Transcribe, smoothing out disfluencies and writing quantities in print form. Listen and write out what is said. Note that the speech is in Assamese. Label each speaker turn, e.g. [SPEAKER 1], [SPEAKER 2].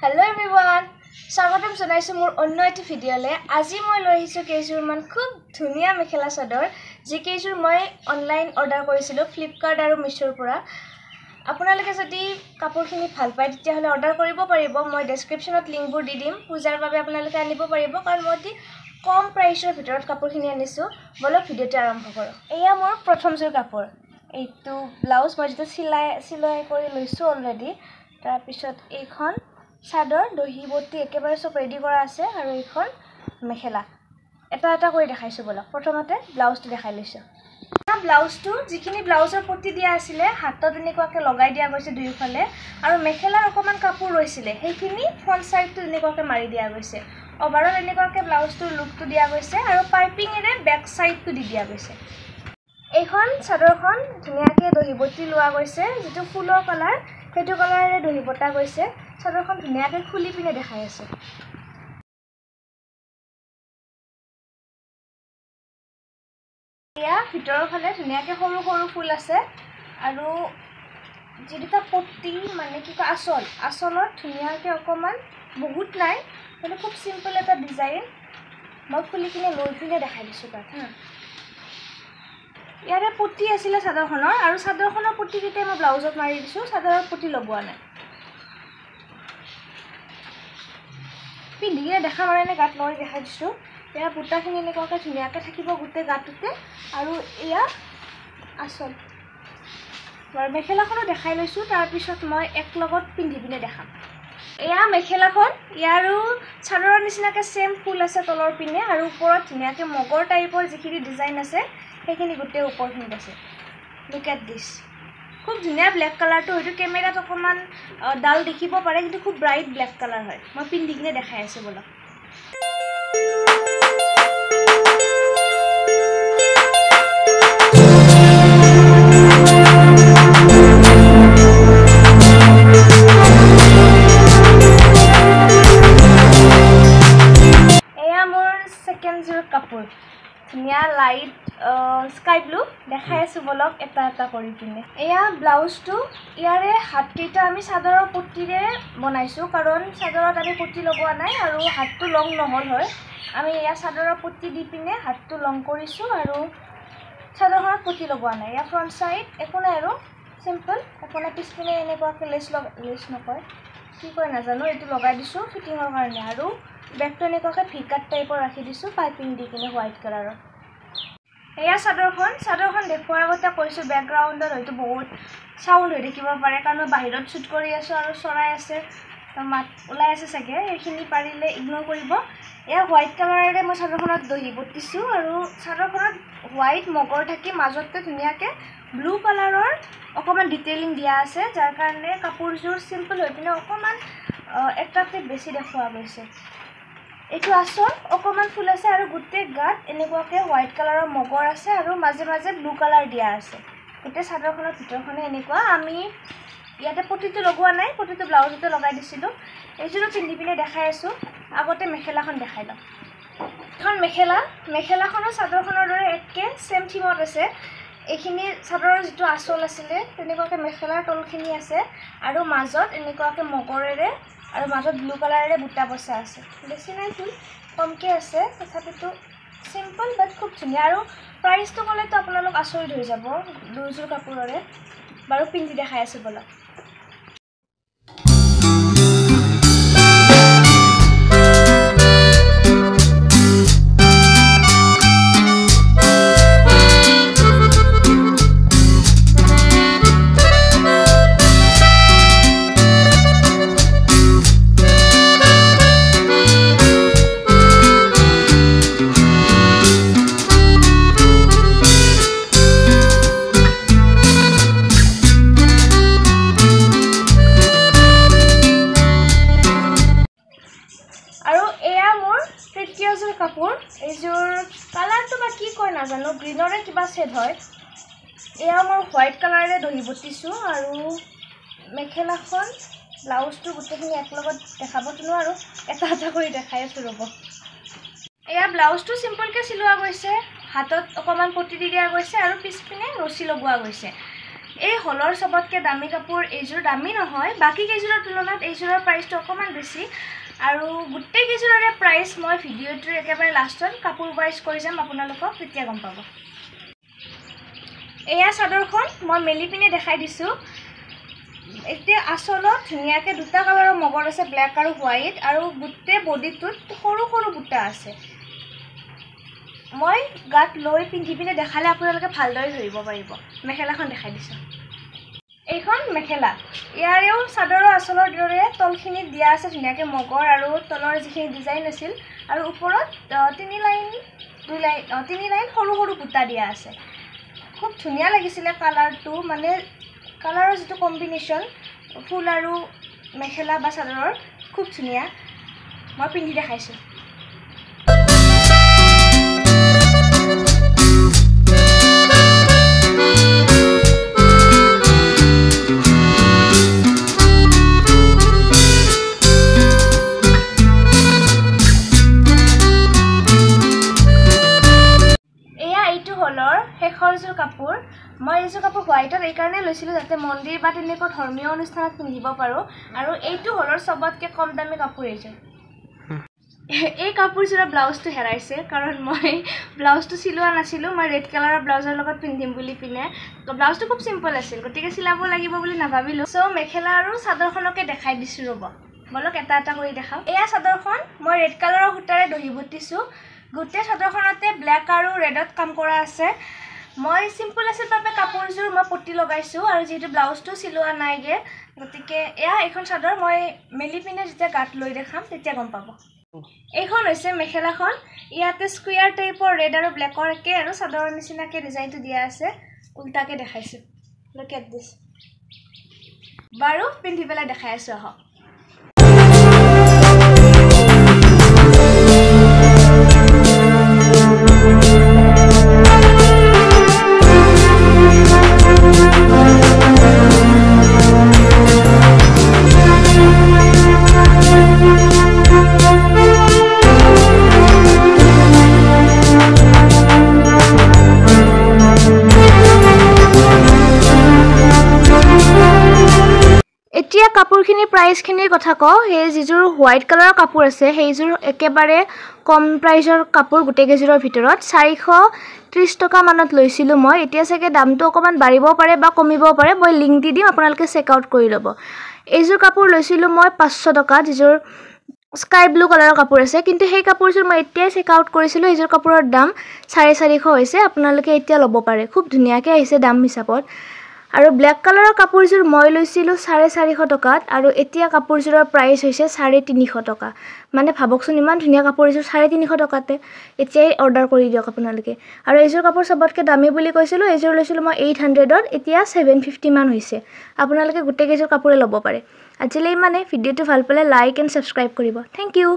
[SPEAKER 1] Hello everyone! স্বাগতম জনাইছো মোৰ অন্য এটি ভিডিঅ'লে। আজি মই লৈ আহিছো কেইজোৰমান খুব ধুনীয়া মেখেলা চাদৰ যি কেইজোৰ মই অনলাইন অৰ্ডাৰ কৰিছিলো ফ্লিপকাৰ্ট আৰু মিছোৰ পৰা। আপোনালোকে যদি কাপোৰখিনি ভাল পায় তেতিয়াহলে অৰ্ডাৰ কৰিব পাৰিব। মই ডেসক্ৰিপচনত লিংকবোৰ দি দিম। পূজাৰ বাবে আপোনালোকে আনিব পাৰিব কাৰণ মই অতি কম প্ৰাইচৰ ভিতৰত কাপোৰখিনি আনিছো। বলক ভিডিঅ'টো আৰম্ভ কৰো। এয়া মোৰ প্ৰথম জোৰ কাপোৰ। এইটো ব্লাউজ মই যেটা সিলাই কৰি লৈছো অলৰেডি। তাৰ পিছত এইখন চাদৰ দহি বটি একেবাৰে সব ৰেডি কৰা আছে আৰু এইখন মেখেলা এটা এটা কৰি দেখাইছো বলক। প্ৰথমতে ব্লাউজটো দেখাই লৈছো। ব্লাউজটো যিখিনি ব্লাউজৰ পটি দিয়া আছিলে হাতত এনেকুৱাকৈ লগাই দিয়া গৈছে দুইফালে আৰু মেখেলাৰ অকমান কাপোৰ ৰৈছিলে সেইখিনি ফ্ৰন্ট সাইডটো এনেকুৱাকৈ মাৰি দিয়া গৈছে। ওভাৰঅল এনেকুৱাকৈ ব্লাউজটোৰ লুকটো দিয়া গৈছে আৰু পাইপিংৰে বেক সাইডটো দি দিয়া গৈছে। এইখন চাদৰখন ধুনীয়াকৈ দহি বটি লোৱা গৈছে যেটো ফুলৰ কালাৰ সেইটো কালাৰেৰে দহি বটা গৈছে। চাদৰখন ধুনীয়াকৈ খুলি পিনে দেখাই আছে। এয়া ভিতৰৰ ফালে ধুনীয়াকৈ সৰু সৰু ফুল আছে আৰু যেটা পটি মানে কি কয় আচলত ধুনীয়াকৈ অকমান বহুত নাই মানে খুব সিম্পল এটা ডিজাইন মই খুলি কিনে লৈ পিনে দেখাই দিছো তাত। ইয়াৰে পটি আছিল চাদৰখনৰ আৰু চাদৰখনৰ পটি কেইটা মই ব্লাউজত মাৰি দিছো। চাদৰৰ পটি লগোৱা নাই। পিন্ধিয়ে দেখা মানে গাত লৈ দেখাই দিছো। এয়া বুটাখিনি এনেকুৱাকৈ ধুনীয়াকৈ থাকিব গোটেই গাটোতে আৰু এয়া আচল মই মেখেলাখনো দেখাই লৈছো। তাৰ পিছত মই এক লগত পিন্ধি পিনে দেখাম। এয়া মেখেলাখন ইয়াৰো চাদৰৰ নিচিনাকৈ সেম ফুল আছে তলৰ পিনে আৰু ওপৰত ধুনীয়াকৈ মগৰ টাইপৰ যিখিনি ডিজাইন আছে সেইখিনি গোটেই ওপৰখিনিত আছে। লুক এট দিস খুব ধুনীয়া ব্লেক কালাৰটো হয়তো কেমেৰাত অকমান ডাল দেখিব পাৰে কিন্তু খুব ব্ৰাইট ব্লেক কালাৰ হয়। মই পিন্ধি কিনে দেখাই আছো বলক। এয়া মোৰ সেকেন্ড জোৰ কাপোৰ ধুনীয়া লাইট স্কাই ব্লু দেখাই আছো বলক এটা এটা কৰি কিনে। এয়া ব্লাউজটো ইয়াৰে হাতকেইটা আমি চাদৰৰ পটিৰে বনাইছো কাৰণ চাদৰত আমি পটি লগোৱা নাই আৰু হাতটো লং নহল হয়। আমি এয়া চাদৰৰ পটি দি পিনে হাতটো লং কৰিছো আৰু চাদৰখনত পটি লগোৱা নাই। এয়া ফ্ৰন্ট সাইড একো নাই আৰু সিম্পল আপোনাৰ পিছপিনে এনেকুৱাকৈ লেছ নকয় কি কয় নাজানো এইটো লগাই দিছো ফিটিঙৰ কাৰণে আৰু বেকটো এনেকুৱাকৈ ভিকাট টাইপৰ ৰাখি দিছো পাইপিং দি কিনে হোৱাইট কালাৰৰ। এয়া চাদৰখন দেখুৱাৰ আগতে কৈছো বেকগ্ৰাউণ্ডত হয়তো বহুত সাউণ্ড হৈ থাকিব পাৰে কাৰণ মই বাহিৰত শ্বুট কৰি আছো আৰু চৰাই আছে মাত ওলাই আছে চাগে এইখিনি পাৰিলে ইগনোৰ কৰিব। এয়া হোৱাইট কালাৰেৰে মই চাদৰখনত দহি বটিছো আৰু চাদৰখনত হোৱাইট মগৰ থাকি মাজতে ধুনীয়াকৈ ব্লু কালাৰৰ অকমান ডিটেইলিং দিয়া আছে যাৰ কাৰণে কাপোৰযোৰ সিম্পল হৈ পিনে অকমান এট্ৰাক্টিভ বেছি দেখুৱা গৈছে। এইটো আচল অকমান ফুল আছে আৰু গোটেই গাত এনেকুৱাকৈ হোৱাইট কালাৰৰ মগৰ আছে আৰু মাজে মাজে ব্লু কালাৰ দিয়া আছে। গোটেই চাদৰখনৰ ভিতৰখনে এনেকুৱা আমি ইয়াতে পটিটো লগোৱা নাই পটিটো ব্লাউজতে লগাই দিছিলো। এইযোৰো পিন্ধি পিনে দেখাই আছো। আগতে মেখেলাখন দেখাই লওঁ। এখন মেখেলাখনৰ চাদৰখনৰ দৰে একে সেম থিমত আছে। এইখিনি চাদৰৰ যিটো আচল আছিলে তেনেকুৱাকৈ মেখেলাৰ তলখিনি আছে আৰু মাজত এনেকুৱাকৈ মগৰেৰে আৰু মাজত ব্লু কালাৰেৰে বুটা বসা আছে। বেছি নাই ফুল কমকৈ আছে তথাপিতো সিম্পল বাট খুব ধুনীয়া আৰু প্ৰাইচটো ক'লেতো আপোনালোক আচৰিত হৈ যাব দুযোৰ কাপোৰৰে। বাৰু পিন্ধি দেখাই আছো বলক। কাপোৰ এইযোৰ কালাৰটো বা কি কয় নাজানো গ্ৰীনৰে কিবা শেড হয়। এয়া মই হোৱাইট কালাৰেৰে দহি বটিছো আৰু মেখেলাখন ব্লাউজটো গোটেইখিনি একলগত দেখাব তোনো আৰু এটা এটা কৰি দেখাই আছো ৰ'ব। এয়া ব্লাউজটো সিম্পলকৈ চিলোৱা গৈছে হাতত অকমান পটি দি দিয়া গৈছে আৰু পিছপিনে ৰছী লগোৱা গৈছে। এই হলৰ সবতকৈ দামী কাপোৰ এইযোৰ দামী নহয় বাকী কেইযোৰৰ তুলনাত এইযোৰৰ প্ৰাইচটো অকণমান বেছি আৰু গোটেই কেইযোৰৰে প্ৰাইচ মই ভিডিঅ'টোৰ একেবাৰে লাষ্টত কাপোৰ ৱাইজ কৰি যাম আপোনালোকক তেতিয়া গম পাব এয়া চাদৰখন মই মেলি পিনে দেখাই দিছোঁ এতিয়া আচলত ধুনীয়াকৈ দুটা কালাৰৰ মগৰ আছে ব্লেক আৰু হোৱাইট আৰু গোটেই বডিটোত সৰু সৰু বুটা আছে মই গাত লৈ পিন্ধি পিনে দেখালে আপোনালোকে ভালদৰে ধৰিব পাৰিব মেখেলাখন দেখাই দিছোঁ এইখন মেখেলা ইয়াৰেও চাদৰৰ আচলৰ দৰে তলখিনিত দিয়া আছে ধুনীয়াকৈ মগৰ আৰু তলৰ যিখিনি ডিজাইন আছিল আৰু ওপৰত তিনি লাইন সৰু সৰু বুটা দিয়া আছে খুব ধুনীয়া লাগিছিলে কালাৰটো মানে কালাৰৰ যিটো কম্বিনেশ্যন ফুল আৰু মেখেলা বা চাদৰৰ খুব ধুনীয়া মই পিন্ধি দেখাইছোঁ শেষৰযোৰ কাপোৰ মই এইযোৰ কাপোৰ হোৱাইটত এইকাৰণে লৈছিলোঁ যাতে মন্দিৰ বা তেনেকুৱা ধৰ্মীয় অনুষ্ঠানত পিন্ধিব পাৰোঁ আৰু এইটো হলৰ চবতকৈ কম দামী কাপোৰ এইযোৰ এই কাপোৰযোৰৰ ব্লাউজটো হেৰাইছে কাৰণ মই ব্লাউজটো চিলোৱা নাছিলোঁ মই ৰেড কালাৰৰ ব্লাউজৰ লগত পিন্ধিম বুলি পিনে ব্লাউজটো খুব চিম্পল আছিল গতিকে চিলাব লাগিব বুলি নাভাবিলোঁ চ' মেখেলা আৰু চাদৰখনকে দেখাই দিছোঁ ৰ'ব বলক এটা এটা কৰি দেখাওঁ এয়া চাদৰখন মই ৰেড কালাৰৰ সূতাৰে দহি বটিছোঁ গোটেই চাদৰখনতে ব্লেক আৰু ৰেডত কাম কৰা আছে মই চিম্পল আছিল বাবে কাপোৰযোৰ মই পটি লগাইছোঁ আৰু যিহেতু ব্লাউজটো চিলোৱা নাইগে গতিকে এয়া এইখন চাদৰ মই মেলি পিনে যেতিয়া গাত লৈ দেখাম তেতিয়া গম পাব এইখন হৈছে মেখেলাখন ইয়াতে স্কুৱেৰ টাইপৰ ৰেড আৰু ব্লেকৰ একে আৰু চাদৰৰ নিচিনাকৈ ডিজাইনটো দিয়া আছে উল্টাকৈ দেখাইছোঁ লুক এট দিছ বাৰু পিন্ধি পেলাই দেখাই আছোঁ আহক এতিয়া কাপোৰখিনিৰ প্ৰাইচখিনিৰ কথা কওঁ সেই যিযোৰ হোৱাইট কালাৰৰ কাপোৰ আছে সেইযোৰ একেবাৰে কম প্ৰাইচৰ কাপোৰ গোটেইকেইযোৰৰ ভিতৰত 430 টকা মানত লৈছিলোঁ মই এতিয়া চাগে দামটো অকণমান বাঢ়িব পাৰে বা কমিব পাৰে মই লিংক দি দিম আপোনালোকে চেক আউট কৰি ল'ব এইযোৰ কাপোৰ লৈছিলোঁ মই 500 টকা যিযোৰ স্কাই ব্লু কালাৰৰ কাপোৰ আছে কিন্তু সেই কাপোৰযোৰ মই এতিয়াই চেক আউট কৰিছিলোঁ এইযোৰ কাপোৰৰ দাম 450 হৈছে আপোনালোকে এতিয়া ল'ব পাৰে খুব ধুনীয়াকৈ আহিছে দাম হিচাপত আৰু ব্লেক কালাৰৰ কাপোৰযোৰ মই লৈছিলোঁ 450 টকাত আৰু এতিয়া কাপোৰযোৰৰ প্ৰাইচ হৈছে 350 টকা মানে ভাবকচোন ইমান ধুনীয়া কাপোৰ এইযোৰ 350 টকাতে এতিয়াই অৰ্ডাৰ কৰি দিয়ক আপোনালোকে আৰু এইযোৰ কাপোৰ সবতকৈ দামী বুলি কৈছিলোঁ এইযোৰ লৈছিলোঁ মই 800ত এতিয়া 750 মান হৈছে আপোনালোকে গোটেইকেইযোৰ কাপোৰে ল'ব পাৰে আজিলৈ মানে ভিডিঅ'টো ভাল পালে লাইক এণ্ড ছাবস্ক্ৰাইব কৰিব থেংক ইউ